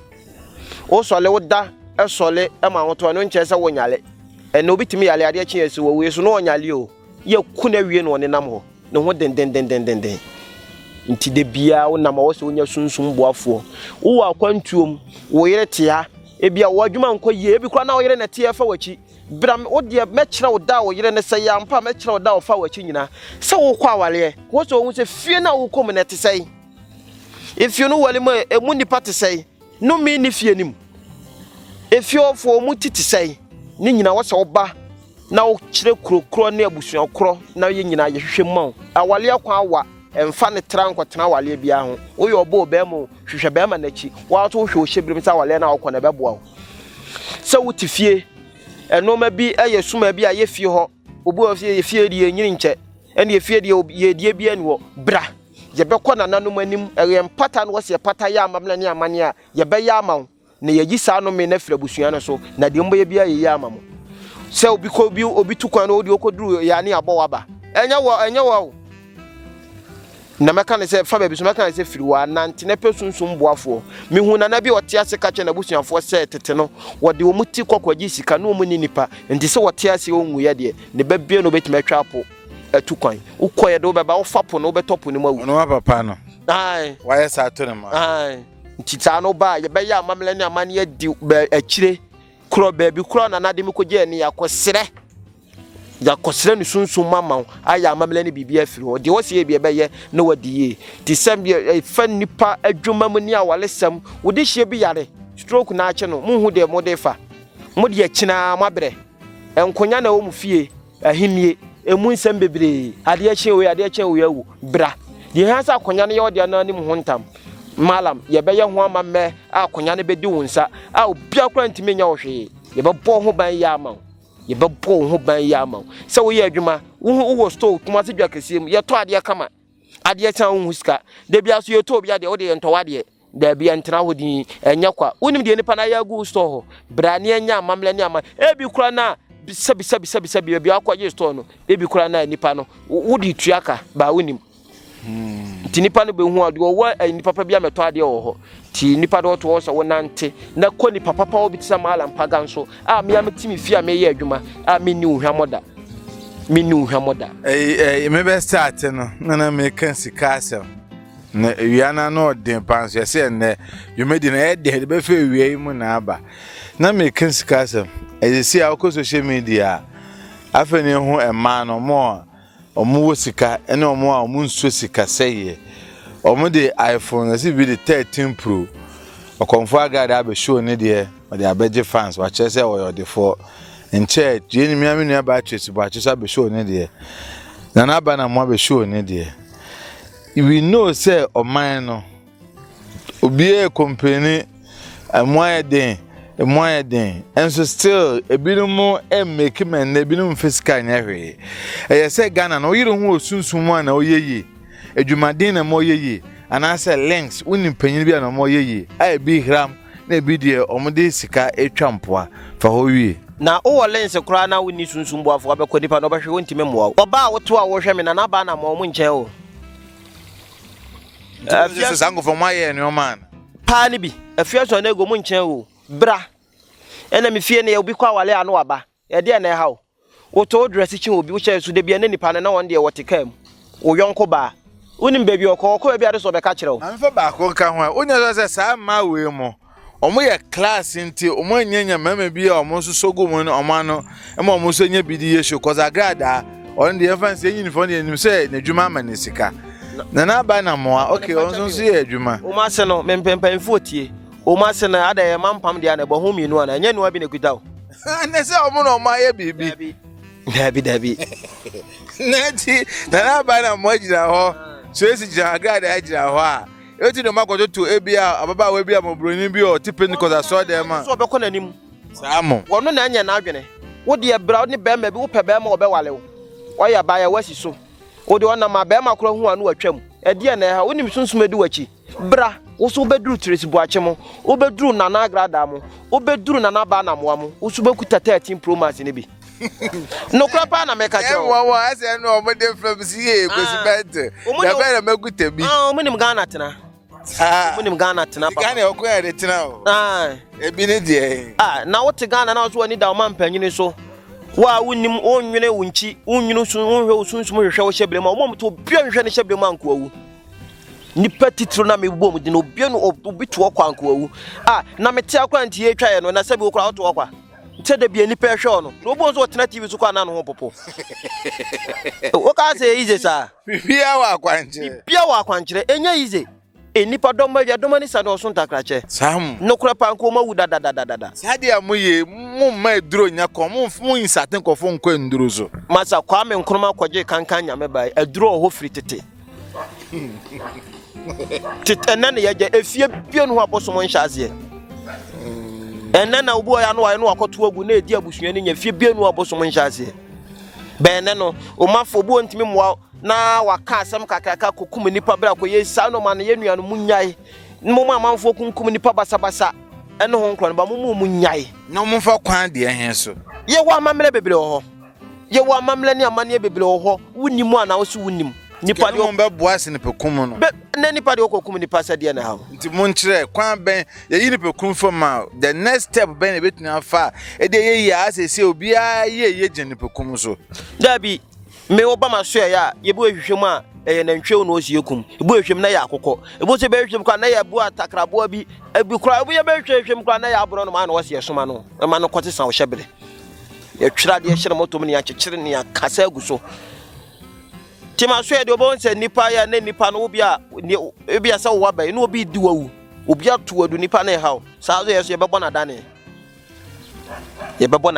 wo sole wo da esole ma woto no nkyerɛ se wo nyale ene obitimi yale ade akye ese wo we so no onyale o ye kuna wie no ne nam ho ne ho den nti de bia wo nam wo se wonya sunsum boafo wo akwantuom wo yere tia e bia wo adwuma nko ye e bi kura na wo yere na tia fa wachi bram wo de mekira wo da wo yere ne se ya mpa mekira wo da wo fa wachi nyina se wo kwa wale wo so wo se fie na wo kom na te sei if you know wale mo emu nipa te sei no me ni fie nim if you for mu titi sei ni nyina wo se wo ba na wo kire krokro na abusuan kro na ye nyina ye hwehwe ma awale akwa awa emfa ne trankotena wale bia ho wo ye obo be mo hwehwe be ma na chi wa to hwe o hyebirim sa wale na akwa na be boa se wo ti fie eno ma bi eye suma bi aye fie ho obo fie fie die nyiri nche ene ye fie die ye die bia ni wo bra ye be kɔ nananom anim eye mpata no wo se pata ya amamle ne amane a ye be ya amaw na ye gi sa no me na fira busua no so na de mbo ye bia ye ya amamo se obi ko bi obi tukwan no odi okoduru ya ne abo waba enya wo na meka ne se fa ba bi so meka ne se firi wa nante na pesunsum boafo mi hu na bi wote ase ka che na busuafo se tete no wode wo muti kokwaji sika no mu ni nipa nti se wote ase onwu ye de ne ba bie no betime twapo atukwan ukoye de wo beba wo fapo no wo betopo ni mawu no papa no ai wa ye sa to ne ma ai nti ta no ba ye be ya amamle ne amane adi akire kro ba bi kro na nade mi ko je ni yakosere ni sunsum mama aya amamle ne bibia firi ho de wo se bia be ye na wadi ti sam bia fa nipa adwuma mu ni awalesam wo de hye bi yare stroke na ache no mu hu de mo de fa mo de akina mabre enkonya na wo mu fie ahimie emu nsem bebre ade akye we awu bra de hansa akonya ne ye ode na ni mu hontam malam ye be ye ho amamme akonya ne be di wonsa a obi akora ntime nya wo hwe ye be bo ho ban ya ama ye be bo ho ban ya ama se wo ye adwuma wo store kuma se dwa kasiem ye to ade kama ade chan wo huska de bia so ye to bia de wo de nto wade da bia ntena ho din enya kwa wonim de nipa na ya go store ho bra ne enya amamle ne ama e bi kura na bisa bia akwa je store no e bi kura na nipa no wo di tuaka ba wonim ti nipa no be hu ade wo nipa pa bia meto ade wo ho ti nipa do to wo so wonante na ko nipa papa wo bitisa mala mpaga nso a me ametimi fi a me ye adwuma a me ni uhwamoda me be start no na me kan sikasa na wiana no den panso yese ne yumedi na de be fe wie mu na aba na me kan sikasa si a ko social media afeni hu ema no mo omo sika ene omo a omo nso sika seye omo de iPhone asi bi de 13 Pro okonfo agada abe show ne de o de abeje fans wa chese o de for nche je ni mi aminu aba chese ba chese abe show ne de na aba na mo abe show ne de we know say oman no obi e company amoye den and so still ebinum make men ebinum physical nyahwe e say Ghana no yiro hu osunsumu na oyeyi edwumaden na mo yeyi ana say links unim panyin bia na mo yeyi ai bi hram na ebi de omode sika etwampoa fa ho wie na o lens kura na woni sunsumbo afo abekọ nipa no behwe wontime moa oba woto a wo hwe me na ba na mo nche o afia sango for my year no man pa ni bi afia so na ego mu nche o bra ena me fie na ye obi kwa wale anu aba ye de na ha o woto dress chi obi wo che so de bia na nipa na won de wote kam wo yonko ba unim baby okọ bia de so be ka kire o amfa ba ko ka ho onya so sa ma we mo omo ye class nti omo anyanya mama bia omo so sogo mu no omo ano ema omo so nya bidi ye show cause agrada on the events uniform de nim say na dwuma ma ne sika na ba na mo okay on so ye dwuma o ma se no mempempa mfotie o ma se na ada ye mampam de na bo hu mienu ana nya nuwa bi na kuta o na se omo no ma ye bibi dabi na ba na mo jira ho so esi jira agrada ajira ho a eti no makoto to ebia ababa we bia mobroni bi o tipe ni cause so dem ma so be ko nanim samo wono na anya na adwene wo de bra ni be ma bi wo pe be ma wo be wale wo oya ba ya wasi so wo de wona ma be ma kro hu anu atwam e de na ha wonim sunsum edi wachi bra wo so be duru tresi bu ache mo wo be duru na na agrada mo wo be duru na na ba na mo mo wo so be kuta 13 Pro Max ni bi no krapa na meka je wo wo ase no mo de from sie kwesi bente da be na maguta bi munim Ghana tena munim Ghana tena papa Ghana okoya de tena o ebi ne de na wote Ghana na so ani da man panyini so wa wonim onwene wunchi onwunu sun onhwe sunsum hwehwe wo hyebre ma mo to bia hwehwe ne hyebre ma anko awu nipa titro na me bom de no bia no obi to okwa anko awu na mete akwa nti ye twa ye no na sabi okra to okwa nte de bia nipa hwe no no bo so tena TV so kwa na no ho popo o ka se ize sa bia wa akwanchire enya ize nipa dom bia dom ni sa no so ntakrache sam no kura pa anko ma wu da sade amoye mu ma eduro nya ko mu insaten ko fo nko enduro so masa kwa me nkroma kwaje kankan nya me bai eduro ho firi tete tete ya je efie bia no aboso mo nhyaze na obo ya no wa no akoto agu na edi abusua ni nya fie bia no aboso mo nhyaze bene no o mafo bo ntimi moa na waka asem kakaka kokum nipa bra ko yesa no ma na yenuano munyai mo ma manfo kunkum nipa basabasa ene ho nkro no ba mo munyai no mo fa kwan de hen so ye wa amamle bebre ho ye wa amamle ni amane bebre ho wunimu ana wo so wunim nipa de mo be boase ne pekum no na nipa de kokum nipa sade na ha nti mo nkyere kwan ben ye yi ne pekum from the next step ben e betuna afa e de ye ya asese obi a ye je ne pekum so dabi me obama so ya ye bo hwehwem a eye na ntwe no osie kum bo hwehwem na ya akokọ ebo se be hwehwem kwa na ya bu atakrabo bi kura ebo ye be hwehwem kwa na ya abro no ma na wose yesoma no ma no kote san wo hyebere ye twira de hyere motom ne ya kyekere ne ya kasa aguso tima so ya de obo nse nipa ya na nipa no obi a sa wo ba no obi di wawu obi ato adu nipa na ha sa so yeso ye bebo na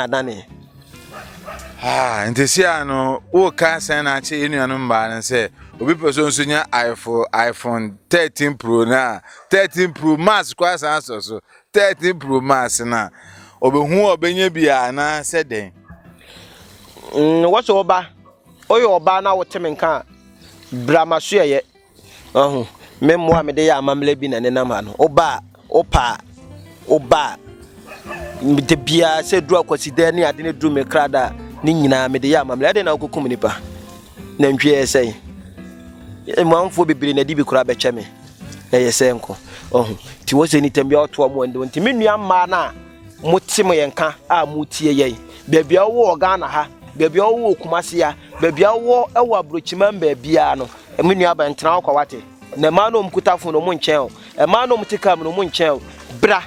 dane ntesi ano wo ka sen na che enuanu mba na se obi person so nya iPhone 13 Pro na 13 Pro Max kwa san so 13 Pro Max na obehu obenya bia na se den wo so oba oyo oba na wo temenka brama so ye memmo amede ya amamle bi na ne nama no oba de bia se dru akwaside ne ade ne dru me krada ni nyina me de ya amamle ade na kokum nipa na ntwe esai manfo bebre na di bi kura be cheme na yese nko ti wo se ni tembe oto mo ndo nti menua ma na motim yenka a mutie yen bebia wo Ghana ha bebia wo Kumasi ya bebia wo ewo abrochima bebia no menua ba ntena akwa wate na ma no mkutafo no mo nchen e ma no mtika no mo nchen bra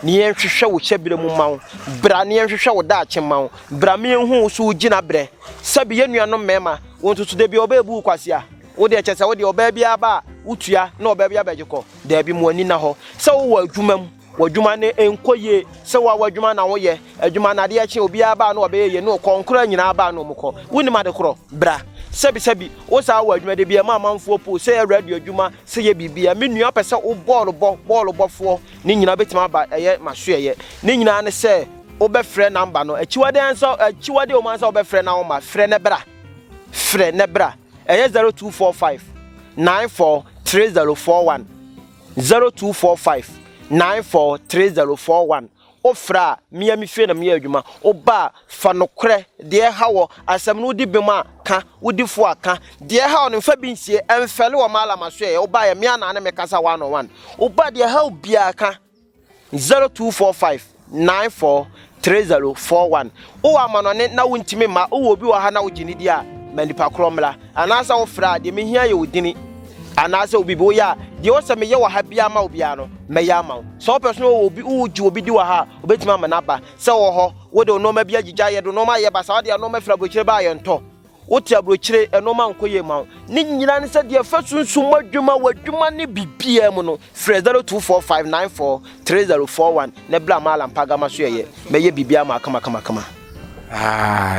ni enhwehwe wo hyebire mu mawo bra ni enhwehwe wo daache mawo bra me hu so gina bre sabi yenua no mema wontutu de bi obebu kwase a wo de chese wo de obabia ba utua na obabia bejiko da bi mu ani na ho se wo adwuma mu wadwuma ne enkoye se wo wadwuma na wo ye adwuma na de ache obi aba na obeye no konkora nyina aba na omukọ woni ma de kro bra sabi wo sa wo adwuma de bia ma manfo po se radio adwuma se ye bibia menua pese wo ball bofo ni nyina betima ba eye mahwe ni nyina ne se wo be frɛ number no achiwade o man sa wo be frɛ na wo ma frɛ ne bra eye 0245 943041 0245 943041 ofra mia mi fe na mia adwuma oba fa nokre de hawo asem no di bema ka wodifo aka de hawo no fa bi nsie emfele wo mala maso ye oba ya mia na me kasa 101 oba de hawo bia ka 0245 943041 o amanone na wontimi ma o obi wa ha na wogini di a manipa kromla anasa ofra de me hia ye odini anasa obi bo ya de wo se me ye wa ha bia ma obi ano me ya ma so person obi uji obi di wa ha obetima ma na ba se wo ho wo de no ma bia gija ye do no ma ye ba sa de no ma fra brochire ba ye nto wo ti abrochire no ma nkoye ma ni nyina ne se de fa sunsun madwuma wadwuma ne bibia mu no 0245943041 ne bla mala mpaga ma so ye me ye bibia ma kama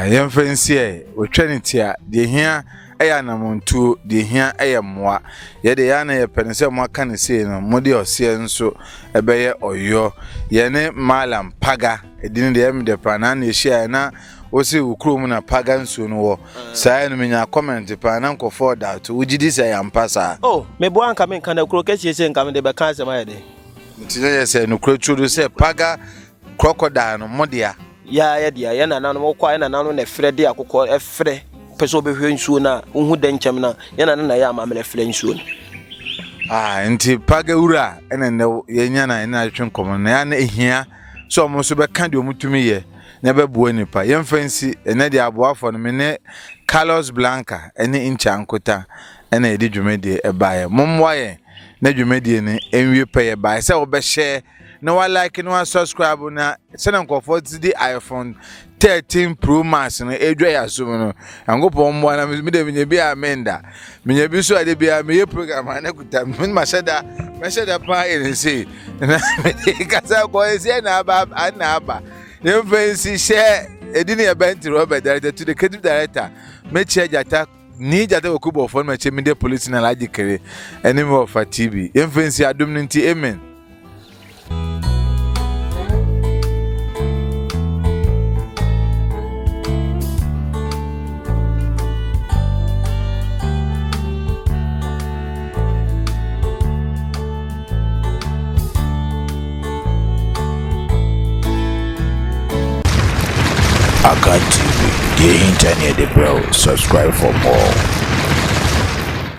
yemfensie wo twanitia de hia eya namuntu de hia eya moa ye de ya na ye pense mo aka ne sei no mo de ose nso ebeye oyo ye ne malam paga edin de em de pana na ehia na osi ukrom na paga nso no wo sai no menya comment pa na nko for that ugidi sai ampasa me bo anka me kan na ukro kesi ese nka me de be kan se ma ye de ntiye ye se no krochudo se paga crocodile no modia ya dia ya na nanu kwa ya na nanu na frɛ de akokɔ efrɛ peso be hwe nsuo na unhu de nkyem na ya na ya amamele frɛ nsuo nti paga ura ene ne yenya na ina atwe nkomo na ya na ehia so mo so be kan de omutumi ye na be buo nipa yemfansi ene de aboafo no me ne Carlos Blanca ene incha nkota ene edi dwumedie ebaye momwaye na dwumedie ne enwie peye baye se wo be share na wa like na wa subscribe na sena nkofo di iPhone 13 Pro Max no edwa ya so no angopo mwa na me de menye bi amenda menye bi so ade bi a me program na kuta me mashada pa ene say na me kasa ko ese na aba yemfansi share edini ya Benti Robert director to the creative director me che jata ni jata okubo phone me che me de police na laji kere enemy of TV yemfansi adom nti amen. Akan TV, the internet, bro. Subscribe for more.